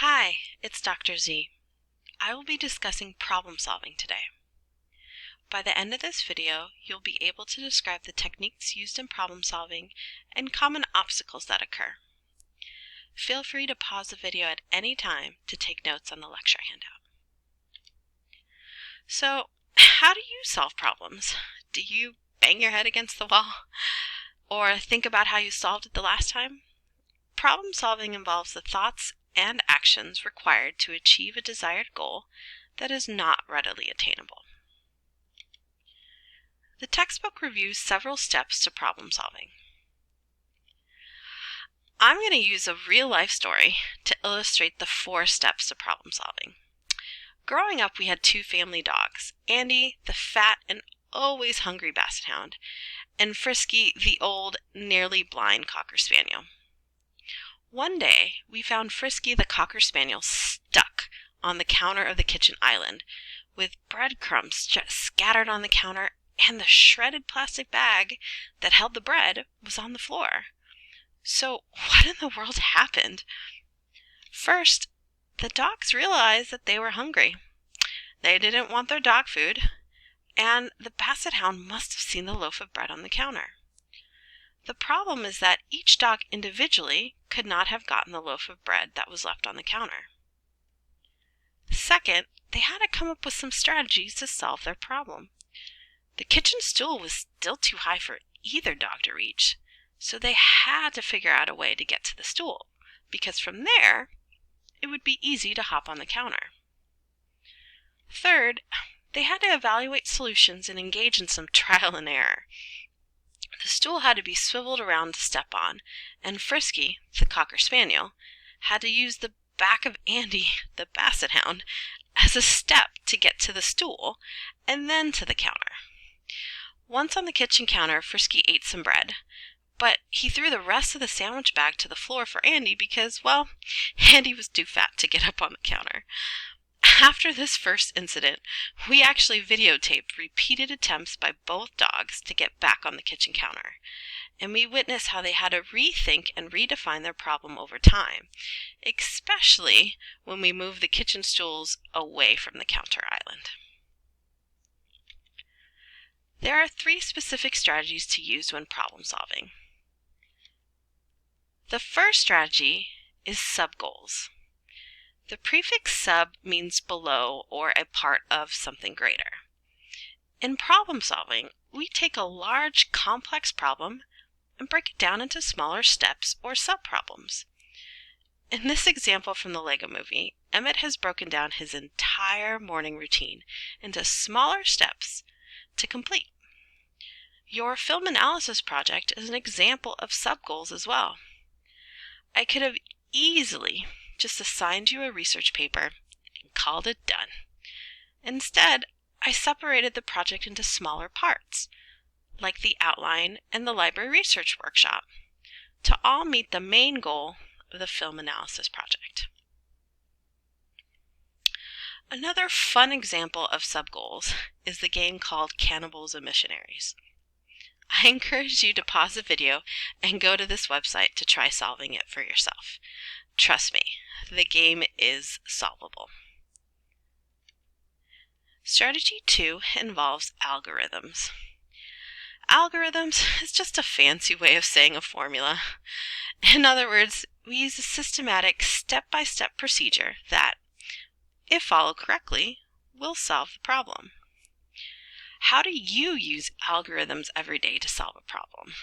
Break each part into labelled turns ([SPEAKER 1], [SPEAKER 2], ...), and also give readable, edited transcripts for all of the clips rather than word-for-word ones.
[SPEAKER 1] Hi, it's Dr. Z. I will be discussing problem solving today. By the end of this video, you'll be able to describe the techniques used in problem solving and common obstacles that occur. Feel free to pause the video at any time to take notes on the lecture handout. So, how do you solve problems? Do you bang your head against the wall? Or think about how you solved it the last time? Problem solving involves the thoughts and actions required to achieve a desired goal that is not readily attainable. The textbook reviews several steps to problem solving. I'm going to use a real-life story to illustrate the 4 steps to problem solving. Growing up, we had 2 family dogs, Andy, the fat and always hungry basset hound, and Frisky, the old, nearly blind cocker spaniel. One day, we found Frisky the cocker spaniel stuck on the counter of the kitchen island, with breadcrumbs just scattered on the counter, and the shredded plastic bag that held the bread was on the floor. So, what in the world happened? First, the dogs realized that they were hungry. They didn't want their dog food, and the basset hound must have seen the loaf of bread on the counter. The problem is that each dog individually could not have gotten the loaf of bread that was left on the counter. Second, they had to come up with some strategies to solve their problem. The kitchen stool was still too high for either dog to reach, so they had to figure out a way to get to the stool, because from there, it would be easy to hop on the counter. Third, they had to evaluate solutions and engage in some trial and error. The stool had to be swiveled around to step on, and Frisky, the cocker spaniel, had to use the back of Andy, the basset hound, as a step to get to the stool and then to the counter. Once on the kitchen counter, Frisky ate some bread, but he threw the rest of the sandwich bag to the floor for Andy because, well, Andy was too fat to get up on the counter. After this first incident, we actually videotaped repeated attempts by both dogs to get back on the kitchen counter, and we witnessed how they had to rethink and redefine their problem over time, especially when we moved the kitchen stools away from the counter island. There are 3 specific strategies to use when problem solving. The first strategy is sub-goals. The prefix sub means below or a part of something greater. In problem solving, we take a large, complex problem and break it down into smaller steps or sub-problems. In this example from the Lego movie, Emmett has broken down his entire morning routine into smaller steps to complete. Your film analysis project is an example of sub-goals as well. I could have easily just assigned you a research paper and called it done. Instead, I separated the project into smaller parts, like the outline and the library research workshop, to all meet the main goal of the film analysis project. Another fun example of sub-goals is the game called Cannibals and Missionaries. I encourage you to pause the video and go to this website to try solving it for yourself. Trust me, the game is solvable. Strategy 2 involves algorithms. Algorithms is just a fancy way of saying a formula. In other words, we use a systematic step-by-step procedure that, if followed correctly, will solve the problem. How do you use algorithms every day to solve a problem?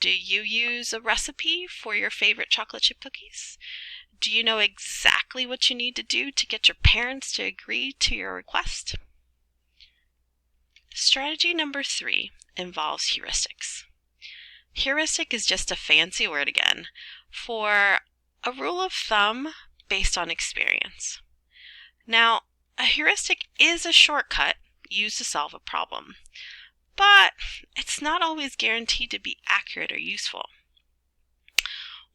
[SPEAKER 1] Do you use a recipe for your favorite chocolate chip cookies? Do you know exactly what you need to do to get your parents to agree to your request? Strategy number 3 involves heuristics. Heuristic is just a fancy word again for a rule of thumb based on experience. Now, a heuristic is a shortcut used to solve a problem, but it's not always guaranteed to be accurate or useful.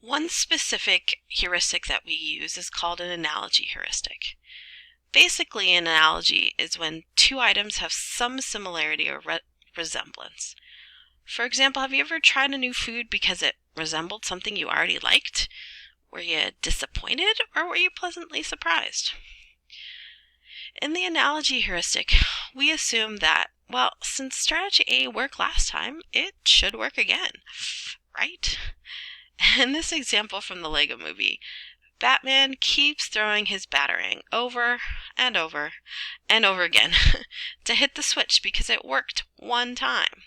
[SPEAKER 1] One specific heuristic that we use is called an analogy heuristic. Basically, an analogy is when 2 items have some similarity or resemblance. For example, have you ever tried a new food because it resembled something you already liked? Were you disappointed or were you pleasantly surprised? In the analogy heuristic, we assume that, well, since strategy A worked last time, it should work again, right? In this example from the Lego movie, Batman keeps throwing his batarang over and over and over again to hit the switch because it worked one time.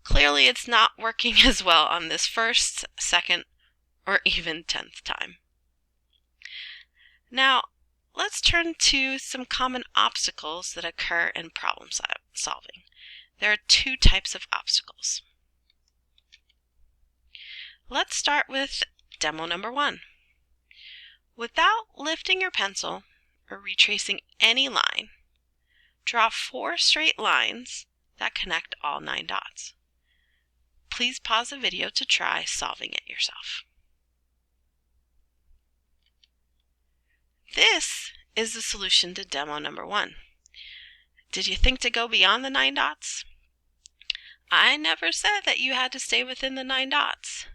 [SPEAKER 1] Clearly, it's not working as well on this first, second, or even 10th time. Now, let's turn to some common obstacles that occur in problem solving. There are two types of obstacles. Let's start with demo number 1. Without lifting your pencil or retracing any line, draw 4 straight lines that connect all 9 dots. Please pause the video to try solving it yourself. This is the solution to demo number 1. Did you think to go beyond the 9 dots? I never said that you had to stay within the 9 dots.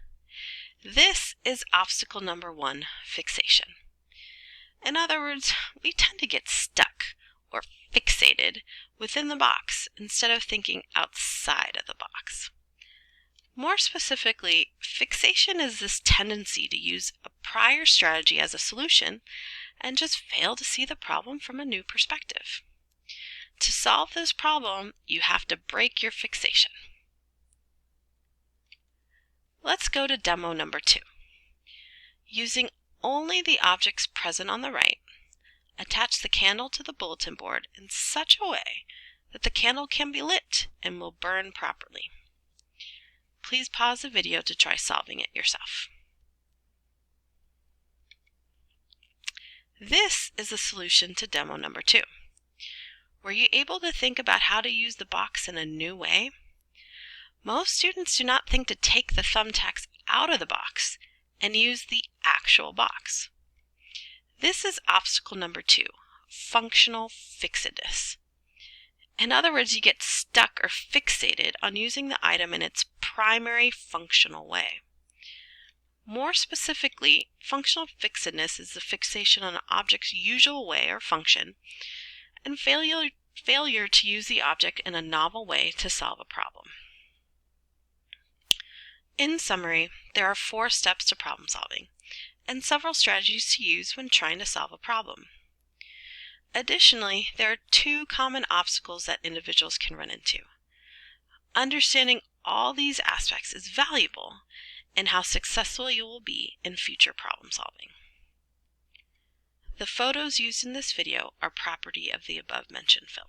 [SPEAKER 1] This is obstacle number 1, fixation. In other words, we tend to get stuck or fixated within the box instead of thinking outside of the box. More specifically, fixation is this tendency to use a prior strategy as a solution and just fail to see the problem from a new perspective. To solve this problem, you have to break your fixation. Let's go to demo number 2. Using only the objects present on the right, attach the candle to the bulletin board in such a way that the candle can be lit and will burn properly. Please pause the video to try solving it yourself. This is the solution to demo number 2. Were you able to think about how to use the box in a new way? Most students do not think to take the thumbtacks out of the box and use the actual box. This is obstacle number 2, functional fixedness. In other words, you get stuck or fixated on using the item in its primary functional way. More specifically, functional fixedness is the fixation on an object's usual way or function and failure to use the object in a novel way to solve a problem. In summary, there are 4 steps to problem solving and several strategies to use when trying to solve a problem. Additionally, there are 2 common obstacles that individuals can run into. Understanding all these aspects is valuable in how successful you will be in future problem solving. The photos used in this video are property of the above-mentioned film.